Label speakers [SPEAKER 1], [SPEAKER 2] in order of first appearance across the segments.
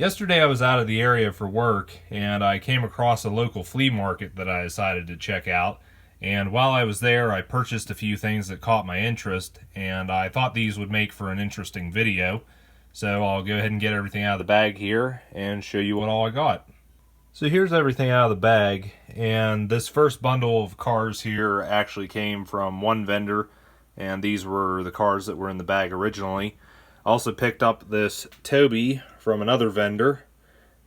[SPEAKER 1] Yesterday I was out of the area for work and I came across a local flea market that I decided to check out. And while I was there, I purchased a few things that caught my interest, and I thought these would make for an interesting video. So I'll go ahead and get everything out of the bag here and show you what all I got. So here's everything out of the bag, and this first bundle of cars here actually came from one vendor, and these were the cars that were in the bag originally. I also picked up this Toby from another vendor,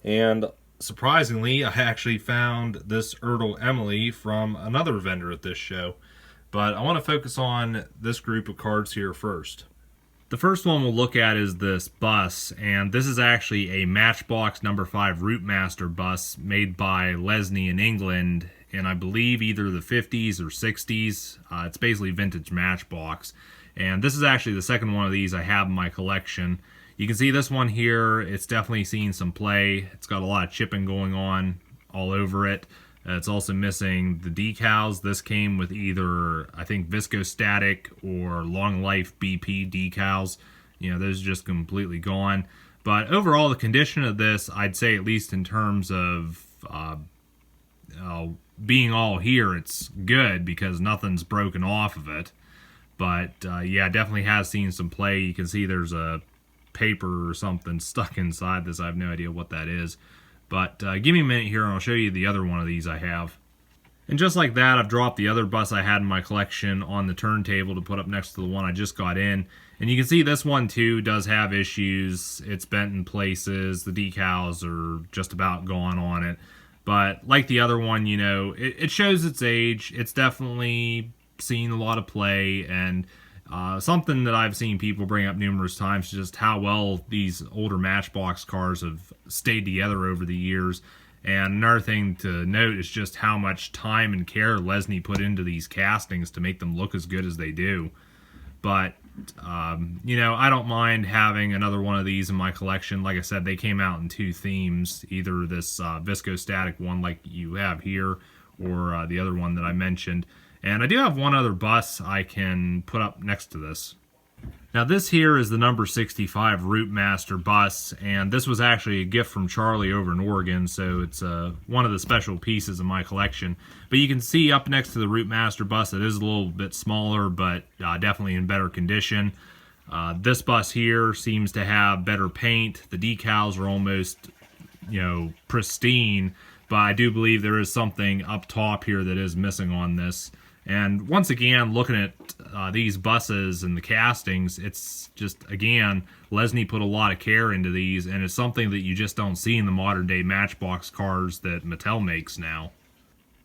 [SPEAKER 1] and surprisingly I actually found this ERTL Emily from another vendor at this show. But I want to focus on this group of cards here first. The first one we'll look at is this bus, and this is actually a Matchbox number 5 Routemaster bus made by Lesney in England in, I believe, either the 50s or 60s. It's basically vintage Matchbox. And this is actually the second one of these I have in my collection. You can see this one here, it's definitely seen some play. It's got a lot of chipping going on all over it. It's also missing the decals. This came with either, I think, viscostatic or long life BP decals. You know, those are just completely gone. But overall, the condition of this, I'd say, at least in terms of being all here, it's good because nothing's broken off of it. But yeah, definitely has seen some play. You can see there's a paper or something stuck inside this. I have no idea what that is. But give me a minute here and I'll show you the other one of these I have. And just like that, I've dropped the other bus I had in my collection on the turntable to put up next to the one I just got in. And you can see this one too does have issues. It's bent in places. The decals are just about gone on it. But like the other one, you know, it shows its age. It's definitely seen a lot of play, and something that I've seen people bring up numerous times, just how well these older Matchbox cars have stayed together over the years. And another thing to note is just how much time and care Lesney put into these castings to make them look as good as they do. But you know, I don't mind having another one of these in my collection. Like I said, they came out in two themes, either this viscostatic one like you have here, or the other one that I mentioned. And I do have one other bus I can put up next to this. Now this here is the number 65 Routemaster bus, and this was actually a gift from Charlie over in Oregon, so it's one of the special pieces in my collection. But you can see up next to the Routemaster bus, it is a little bit smaller, but definitely in better condition. This bus here seems to have better paint. The decals are almost, you know, pristine, but I do believe there is something up top here that is missing on this. And once again, looking at these buses and the castings, it's just, again, Lesney put a lot of care into these, and it's something that you just don't see in the modern day Matchbox cars that Mattel makes now.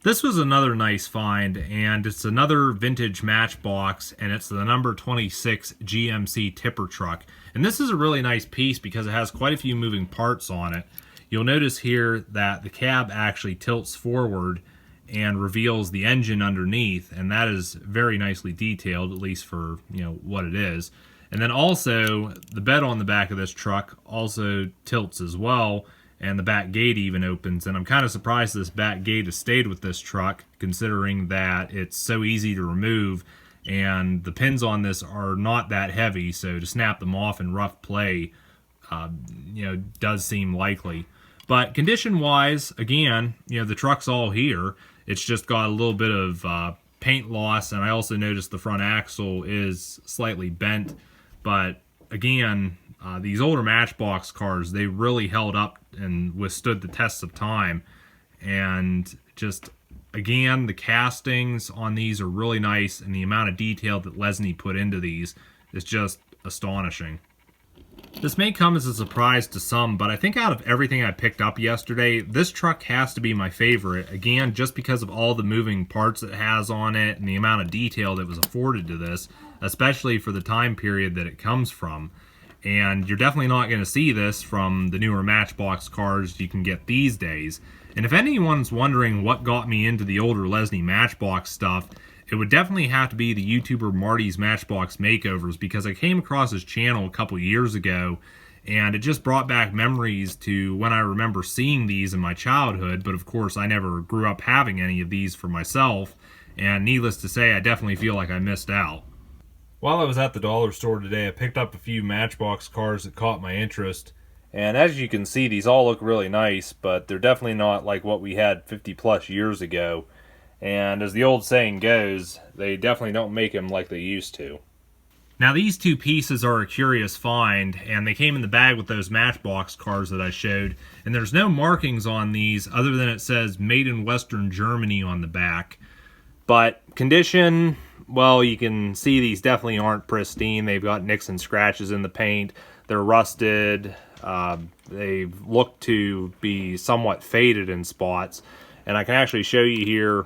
[SPEAKER 1] This was another nice find, and it's another vintage Matchbox, and it's the number 26 GMC tipper truck. And this is a really nice piece because it has quite a few moving parts on it. You'll notice here that the cab actually tilts forward and reveals the engine underneath, and that is very nicely detailed, at least for, you know, what it is. And then also the bed on the back of this truck also tilts as well, and the back gate even opens. And I'm kind of surprised this back gate has stayed with this truck, considering that it's so easy to remove and the pins on this are not that heavy, so to snap them off in rough play you know, does seem likely. But condition wise, again, you know, the truck's all here. It's just got a little bit of paint loss, and I also noticed the front axle is slightly bent. But again, these older Matchbox cars, they really held up and withstood the tests of time. And just, again, the castings on these are really nice, and the amount of detail that Lesney put into these is just astonishing. This may come as a surprise to some, but I think out of everything I picked up yesterday, this truck has to be my favorite. Again, just because of all the moving parts it has on it and the amount of detail that was afforded to this, especially for the time period that it comes from. And you're definitely not going to see this from the newer Matchbox cars you can get these days. And if anyone's wondering what got me into the older Lesney Matchbox stuff, it would definitely have to be the YouTuber Marty's Matchbox Makeovers, because I came across his channel a couple years ago, and it just brought back memories to when I remember seeing these in my childhood. But of course, I never grew up having any of these for myself, and needless to say, I definitely feel like I missed out. While I was at the dollar store today, I picked up a few Matchbox cars that caught my interest, And as you can see, these all look really nice, but they're definitely not like what we had 50 plus years ago. And as the old saying goes, they definitely don't make them like they used to. Now these two pieces are a curious find, and they came in the bag with those Matchbox cars that I showed, and there's no markings on these other than it says made in Western Germany on the back. But condition, well, you can see these definitely aren't pristine. They've got nicks and scratches in the paint. They're rusted. They look to be somewhat faded in spots. And I can actually show you here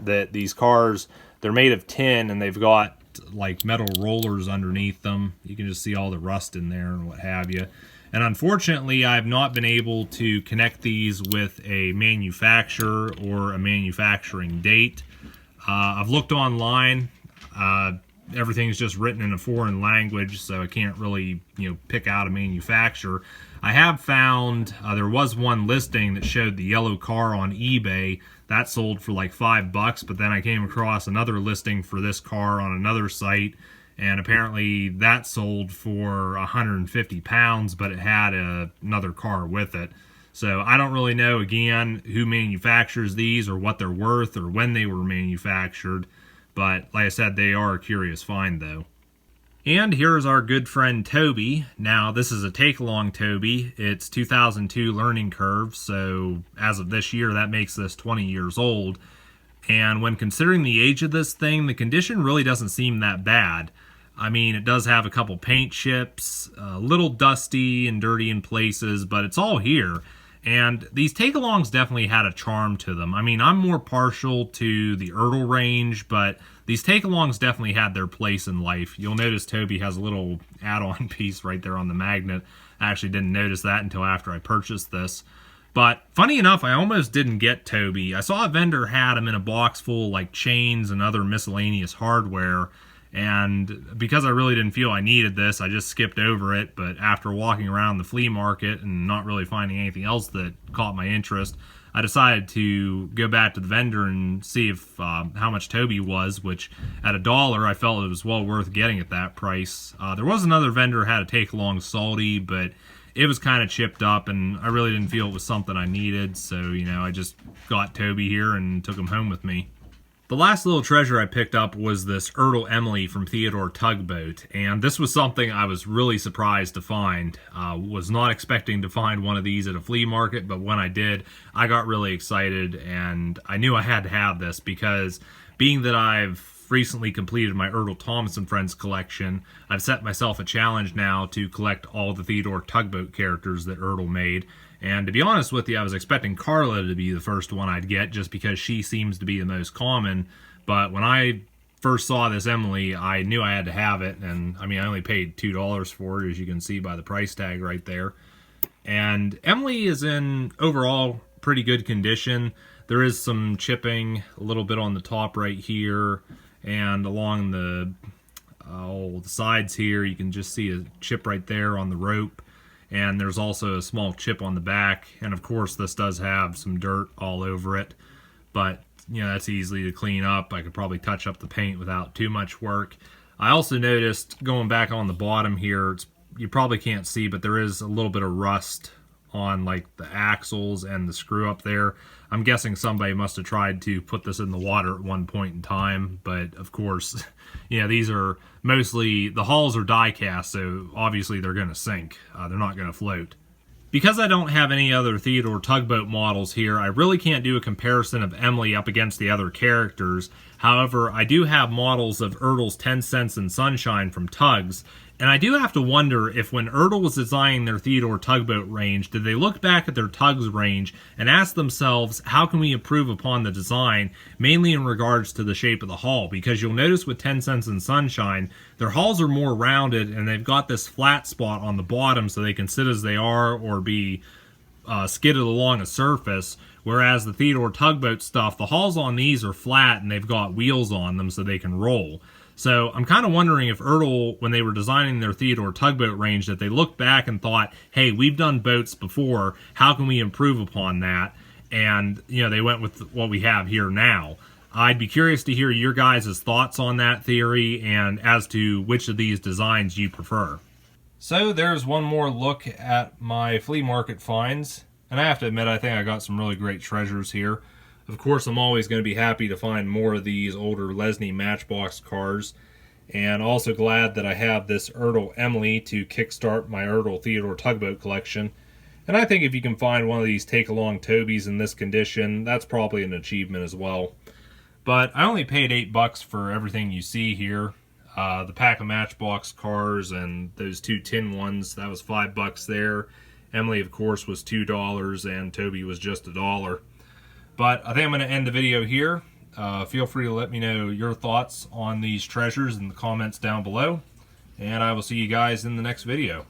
[SPEAKER 1] that these cars, they're made of tin, and they've got like metal rollers underneath them. You can just see all the rust in there and what have you. And unfortunately, I've not been able to connect these with a manufacturer or a manufacturing date. I've looked online. Everything's just written in a foreign language, so I can't really, pick out a manufacturer. I have found there was one listing that showed the yellow car on eBay. That sold for like $5, but then I came across another listing for this car on another site, and apparently that sold for 150 pounds, but it had another car with it. So I don't really know, again, who manufactures these or what they're worth or when they were manufactured. But like I said, they are a curious find, though. And here's our good friend Toby. Now, this is a Take-Along Toby. It's 2002 learning curve, so as of this year, that makes this 20 years old. And when considering the age of this thing, the condition really doesn't seem that bad. I mean, it does have a couple paint chips, a little dusty and dirty in places, but it's all here. And these Take-Alongs definitely had a charm to them. I mean, I'm more partial to the ERTL range, but these Take-Alongs definitely had their place in life. You'll notice Toby has a little add-on piece right there on the magnet. I actually didn't notice that until after I purchased this. But funny enough, I almost didn't get Toby. I saw a vendor had him in a box full of like chains and other miscellaneous hardware. And because I really didn't feel I needed this, I just skipped over it. But after walking around the flea market and not really finding anything else that caught my interest, I decided to go back to the vendor and see if how much Toby was, which at $1, I felt it was well worth getting at that price. There was another vendor who had a Take-Along Salty, but it was kind of chipped up, and I really didn't feel it was something I needed. So, I just got Toby here and took him home with me. The last little treasure I picked up was this ERTL Emily from Theodore Tugboat, and this was something I was really surprised to find. Was not expecting to find one of these at a flea market, but when I did, I got really excited, and I knew I had to have this because being that I've recently completed my ERTL Thomas and Friends collection, I've set myself a challenge now to collect all the Theodore Tugboat characters that ERTL made. And to be honest with you, I was expecting Carla to be the first one I'd get just because she seems to be the most common. But when I first saw this Emily, I knew I had to have it. And I mean, I only paid $2 for it, as you can see by the price tag right there. And Emily is in overall pretty good condition. There is some chipping a little bit on the top right here and along the sides here. You can just see a chip right there on the rope. And there's also a small chip on the back. And of course, this does have some dirt all over it. But, that's easily to clean up. I could probably touch up the paint without too much work. I also noticed, going back on the bottom here, you probably can't see, but there is a little bit of rust on like the axles and the screw up there. I'm guessing somebody must have tried to put this in the water at one point in time, but of course, these are mostly, the hulls are die cast, so obviously they're going to sink. They're not going to float. Because I don't have any other Theodore Tugboat models here, I really can't do a comparison of Emily up against the other characters. However, I do have models of ERTL's 10 Cents and Sunshine from Tugs, and I do have to wonder if when ERTL was designing their Theodore Tugboat range, did they look back at their Tugs range and ask themselves, how can we improve upon the design, mainly in regards to the shape of the hull? Because you'll notice with 10 Cents and Sunshine, their hulls are more rounded, and they've got this flat spot on the bottom so they can sit as they are or be skidded along a surface, whereas the Theodore Tugboat stuff, the hulls on these are flat and they've got wheels on them so they can roll. So I'm kind of wondering if ERTL, when they were designing their Theodore Tugboat range, that they looked back and thought, hey, we've done boats before, how can we improve upon that? And, they went with what we have here now. I'd be curious to hear your guys' thoughts on that theory and as to which of these designs you prefer. So there's one more look at my flea market finds. And I have to admit, I think I got some really great treasures here. Of course, I'm always going to be happy to find more of these older Lesney Matchbox cars. And also glad that I have this ERTL Emily to kickstart my ERTL Theodore Tugboat collection. And I think if you can find one of these Take-Along Tobys in this condition, that's probably an achievement as well. But I only paid $8 for everything you see here. The pack of Matchbox cars and those two tin ones, that was $5 there. Emily, of course, was $2, and Toby was just $1. But I think I'm going to end the video here. Feel free to let me know your thoughts on these treasures in the comments down below. And I will see you guys in the next video.